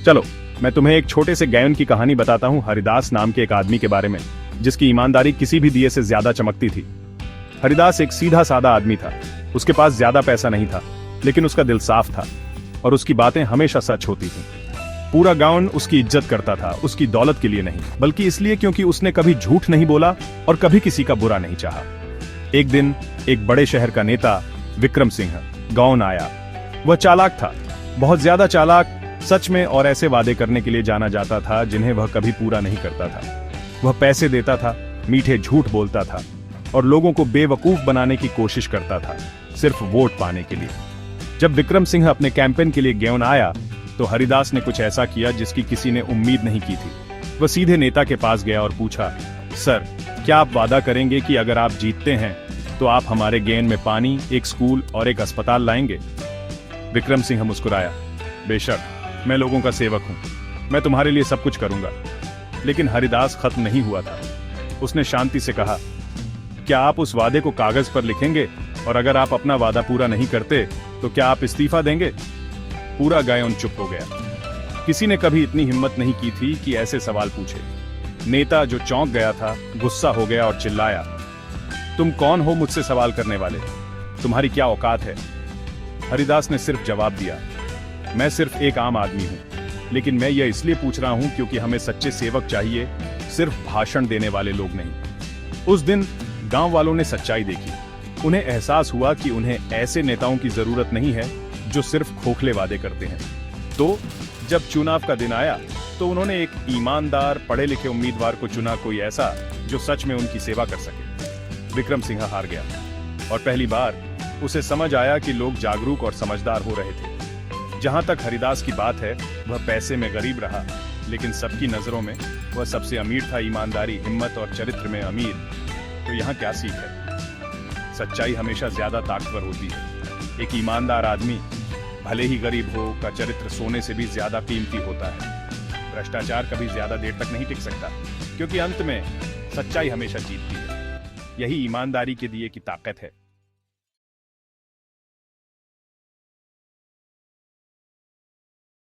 चलो, मैं तुम्हें एक छोटे से गायन की कहानी बताता हूँ हरिदास नाम के एक आदमी के बारे में, जिसकी ईमानदारी किसी भी दिए से ज्यादा चमकती थी। हरिदास एक सीधा सादा आदमी था। उसके पास ज्यादा पैसा नहीं था, लेकिन उसका दिल साफ था और उसकी बातें हमेशा सच होती थीं। पूरा गांव उसकी इज्जत करता था, उसकी दौलत के लिए नहीं, बल्कि इसलिए क्योंकि उसने कभी झूठ नहीं बोला और कभी किसी का बुरा नहीं चाहा। एक दिन एक बड़े शहर का नेता विक्रम सिंह गांव आया। वह चालाक था, बहुत ज्यादा चालाक, सच में और ऐसे वादे करने के लिए जाना जाता था जिन्हें वह कभी पूरा नहीं करता था। वह पैसे देता था, मीठे झूठ बोलता था और लोगों को बेवकूफ बनाने की कोशिश करता था, सिर्फ वोट पाने के लिए। जब विक्रम सिंह अपने कैंपेन के लिए गेवन आया तो हरिदास ने कुछ ऐसा किया जिसकी किसी ने उम्मीद नहीं की थी। वह सीधे नेता के पास गया और पूछा, सर, क्या आप वादा करेंगे कि अगर आप जीतते हैं तो आप हमारे गेन में पानी, एक स्कूल और एक अस्पताल लाएंगे? विक्रम सिंह मुस्कुराया, बेशक, मैं लोगों का सेवक हूं, मैं तुम्हारे लिए सब कुछ करूंगा। लेकिन हरिदास खत्म नहीं हुआ था। उसने शांति से कहा, क्या आप उस वादे को कागज पर लिखेंगे, और अगर आप अपना वादा पूरा नहीं करते तो क्या आप इस्तीफा देंगे? पूरा गायन चुप हो गया। किसी ने कभी इतनी हिम्मत नहीं की थी कि ऐसे सवाल पूछे। नेता, जो चौंक गया था, गुस्सा हो गया और चिल्लाया, तुम कौन हो मुझसे सवाल करने वाले? तुम्हारी क्या औकात है? हरिदास ने सिर्फ जवाब दिया, मैं सिर्फ एक आम आदमी हूं, लेकिन मैं यह इसलिए पूछ रहा हूं क्योंकि हमें सच्चे सेवक चाहिए, सिर्फ भाषण देने वाले लोग नहीं। उस दिन गांव वालों ने सच्चाई देखी। उन्हें एहसास हुआ कि उन्हें ऐसे नेताओं की जरूरत नहीं है जो सिर्फ खोखले वादे करते हैं। तो जब चुनाव का दिन आया तो उन्होंने एक ईमानदार, पढ़े लिखे उम्मीदवार को चुना, कोई ऐसा जो सच में उनकी सेवा कर सके। विक्रम सिंह हार गया और पहली बार उसे समझ आया कि लोग जागरूक और समझदार हो रहे थे। जहां तक हरिदास की बात है, वह पैसे में गरीब रहा, लेकिन सबकी नजरों में वह सबसे अमीर था। ईमानदारी, हिम्मत और चरित्र में अमीर। तो यहाँ क्या सीख है? सच्चाई हमेशा ज्यादा ताकतवर होती है। एक ईमानदार आदमी, भले ही गरीब हो, का चरित्र सोने से भी ज्यादा कीमती होता है। भ्रष्टाचार कभी ज्यादा देर तक नहीं टिक सकता, क्योंकि अंत में सच्चाई हमेशा जीतती है। यही ईमानदारी के दिए की ताकत है।